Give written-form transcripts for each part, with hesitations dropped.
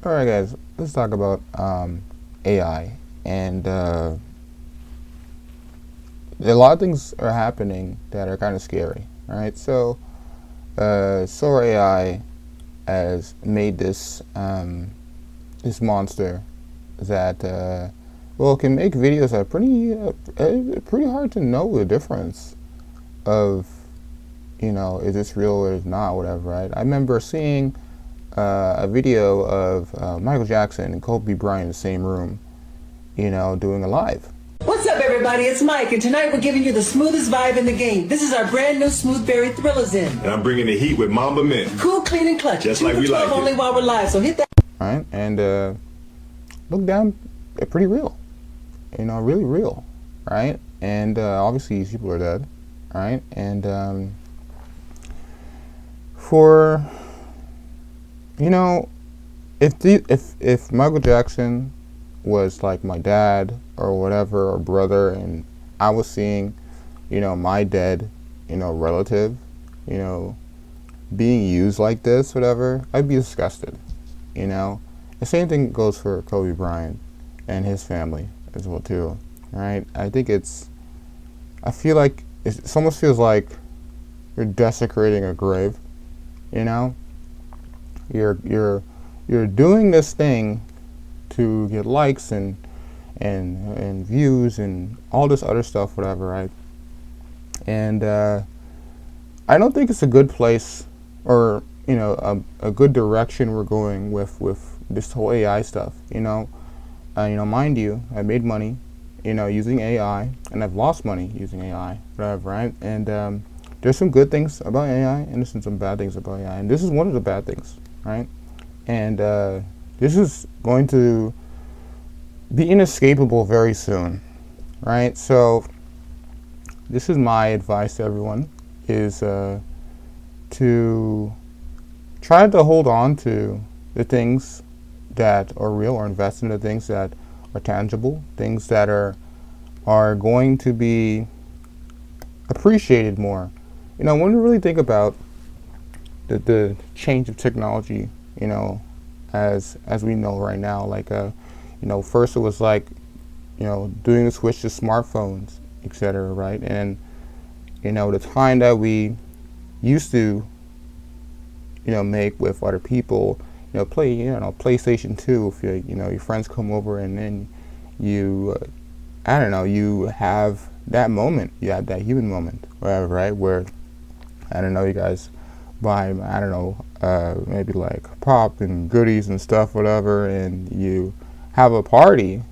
All right, guys, let's talk about AI. And a lot of things are happening that are kind of scary, right? So, Sora AI has made this monster that well can make videos that are pretty hard to know the difference of is this real or is not, whatever, right? I remember seeing a video of Michael Jackson and Kobe Bryant in the same room, doing a live. What's up, everybody? It's Mike, and tonight we're giving you the smoothest vibe in the game. This is our brand new Smoothberry Thrillers in. And I'm bringing the heat with Mamba Mint. Cool, clean, and clutch. Just like we like it. Only while we're live, so hit that. Right? And look down, pretty real. Really real, right? And obviously these people are dead, right? And for if Michael Jackson was like my dad or whatever or brother, and I was seeing, my dead, relative, being used like this, whatever, I'd be disgusted. The same thing goes for Kobe Bryant and his family as well too, right? I feel like it almost feels like you're desecrating a grave. You know, you're doing this thing to get likes and views and all this other stuff, whatever, right? And I don't think it's a good place or a good direction we're going with this whole AI stuff. Mind you, I made money, using AI, and I've lost money using AI, whatever, right? And there's some good things about AI, and there's some bad things about AI, and this is one of the bad things, right? And this is going to be inescapable very soon, right? So this is my advice to everyone, is to try to hold on to the things that are real, or invest in the things that are tangible, things that are going to be appreciated more. When we really think about the change of technology, as we know right now, like first it was like doing the switch to smartphones, etc., right? And the time that we used to make with other people, play PlayStation 2, if your friends come over, and then you I don't know, you have that moment, you have that human moment, whatever, right? Where I don't know, you guys buy, I don't know, maybe like pop and goodies and stuff, whatever, and you have a party.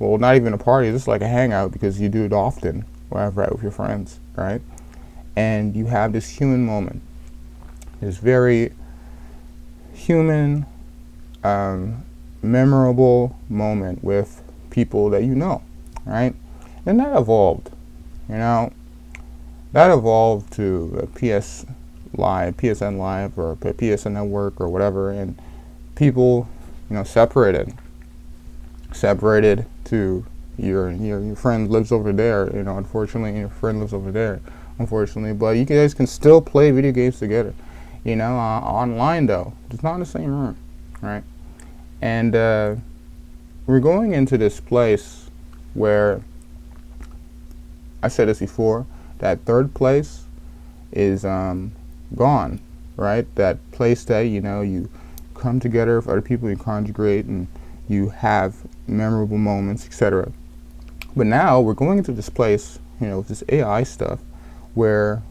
Well, not even a party, it's just like a hangout, because you do it often, wherever, right, with your friends, right? And you have this human moment, this very human, memorable moment with people that right? And that evolved, that evolved to a PSN Live, or PSN Network, or whatever, and people, separated to your friend lives over there, unfortunately, and your friend lives over there, unfortunately, but you guys can still play video games together, online though, just not in the same room, right? And we're going into this place where, I said this before, that third place is gone, right? That place that you come together with other people, you conjugate, and you have memorable moments, etc. But now we're going into this place, with this AI stuff, where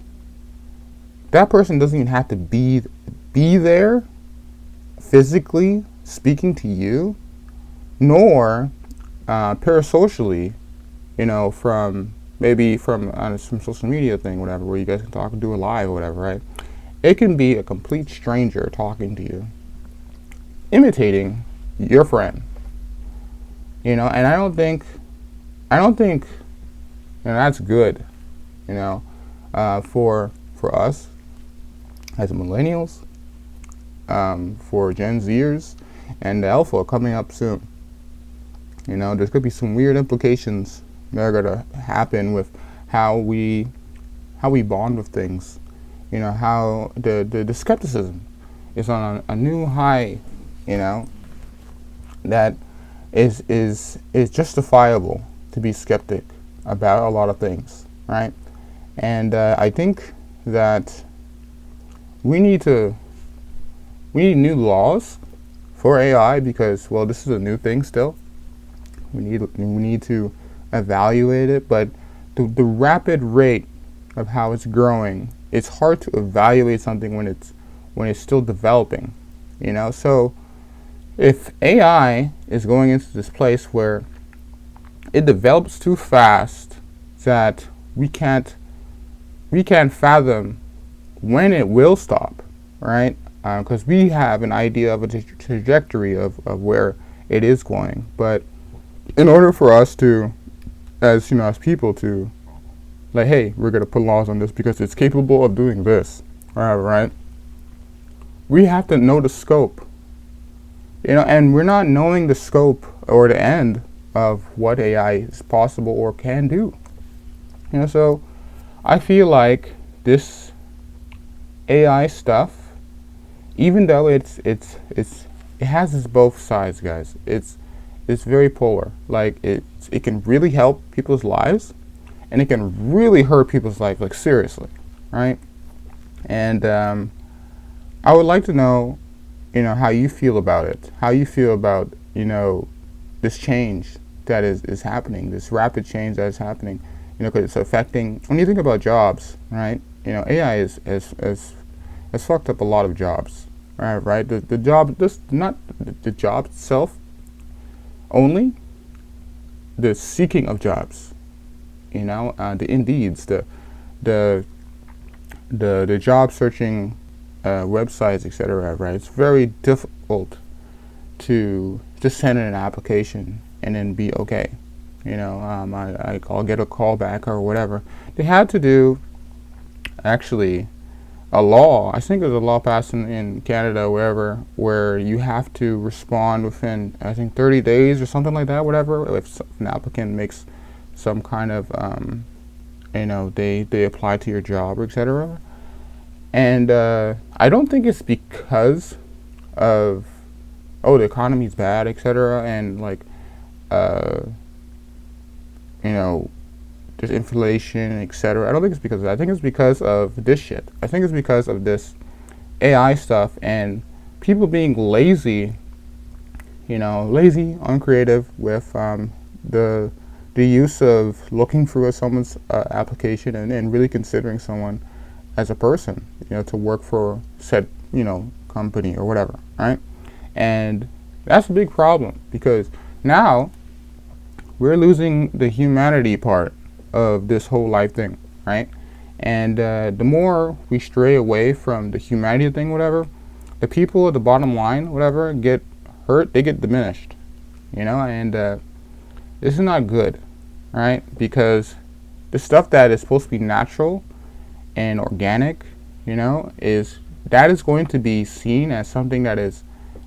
that person doesn't even have to be there physically speaking to you, nor parasocially, from maybe from some social media thing, whatever, where you guys can talk and do a live or whatever, right? It can be a complete stranger talking to you, imitating your friend, and I don't think, that's good, for us as millennials, for Gen Zers, and the Alpha coming up soon. There's going to be some weird implications that are going to happen with how we bond with things. How the skepticism is on a new high, that is justifiable to be skeptic about a lot of things, right? And I think that we need new laws for AI because, well, this is a new thing still. We need to evaluate it, but the rapid rate of how it's growing, it's hard to evaluate something when it's still developing, you know. So if AI is going into this place where it develops too fast that we can't fathom when it will stop, right? Because we have an idea of a trajectory of where it is going, but in order for us to, as people, to like, hey, we're gonna put laws on this because it's capable of doing this, right? We have to know the scope, and we're not knowing the scope or the end of what AI is possible or can do. So I feel like this AI stuff, even though it has its both sides, guys. It's very polar. Like it can really help people's lives, and it can really hurt people's life, like seriously, right? And I would like to know, how you feel about it. How you feel about this change that is happening, this rapid change that is happening. Because it's affecting. When you think about jobs, right? AI has fucked up a lot of jobs, right? The job, not the job itself only, the seeking of jobs, the Indeeds, the job searching websites, etc. Right? It's very difficult to just send in an application and then be okay. I'll get a call back or whatever. They had to do actually a law. I think there's a law passed in Canada, wherever, where you have to respond within, I think, 30 days or something like that, whatever. If an applicant makes some kind of, they apply to your job, etc. And I don't think it's because of, the economy's bad, etc. And like, there's inflation, etc. I don't think it's because of that. I think it's because of this shit. I think it's because of this AI stuff and people being lazy, uncreative with the use of looking through someone's application and really considering someone as a person, to work for said, company or whatever, right? And that's a big problem because now we're losing the humanity part of this whole life thing, right? And the more we stray away from the humanity thing, whatever, the people at the bottom line, whatever, get hurt, they get diminished, and this is not good, right? Because the stuff that is supposed to be natural and organic, is going to be seen as something that is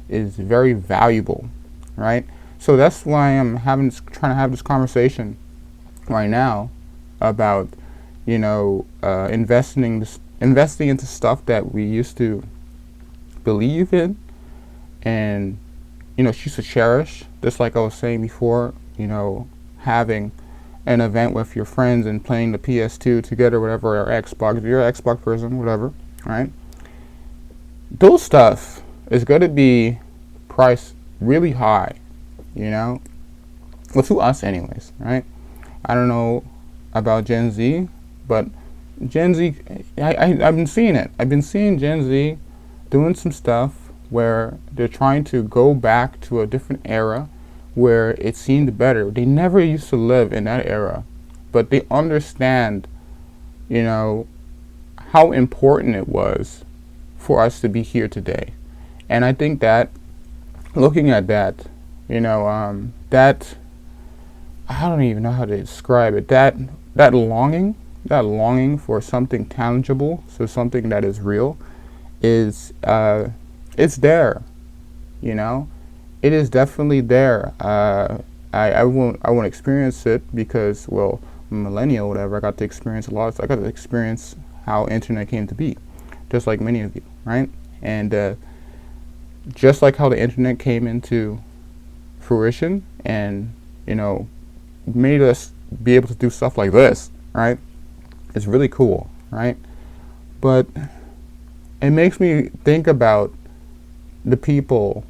very valuable, right? So that's why I'm trying to have this conversation right now about, investing into stuff that we used to believe in and, she used to cherish. Just like I was saying before, having an event with your friends and playing the PS2 together, whatever, or Xbox, if you're an Xbox person, whatever, right? Those stuff is going to be priced really high, well, to us anyways, right? I don't know about Gen Z, but Gen Z, I've been seeing it. I've been seeing Gen Z doing some stuff where they're trying to go back to a different era where it seemed better. They never used to live in that era, but they understand, how important it was for us to be here today. And I think that, looking at that, that, I don't even know how to describe it, that longing for something tangible, so something that is real, is, it's there, it is definitely there. I won't experience it because, well, I'm a millennial, whatever. I got to experience a lot. So I got to experience how internet came to be, just like many of you, right? And just like how the internet came into fruition and, made us be able to do stuff like this, right? It's really cool, right? But it makes me think about the people,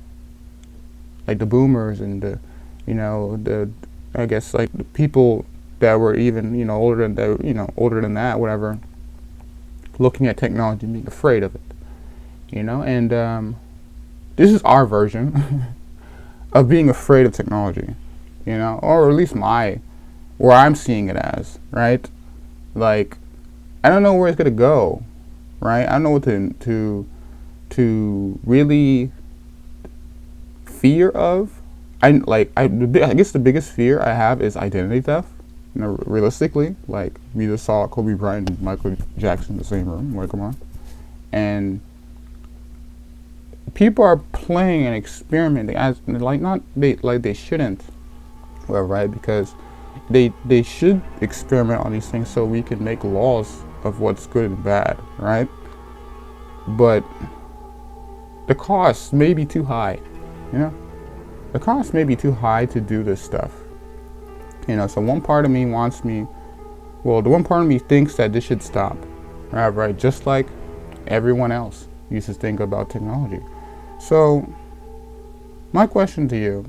like the boomers and I guess like the people that were even, older than that, whatever, looking at technology and being afraid of it, and this is our version of being afraid of technology, or at least where I'm seeing it as, right? Like, I don't know where it's gonna go, right? I don't know what to really fear of. I guess the biggest fear I have is identity theft. Realistically, like, we just saw Kobe Bryant and Michael Jackson in the same room. Like, come on. And people are playing and experimenting as they shouldn't, well, right? Because they should experiment on these things so we can make laws of what's good and bad, right? But the cost may be too high, The cost may be too high to do this stuff. So one part of me the one part of me thinks that this should stop, right? Just like everyone else used to think about technology. So my question to you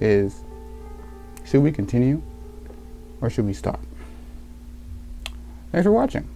is, should we continue or should we stop? Thanks for watching.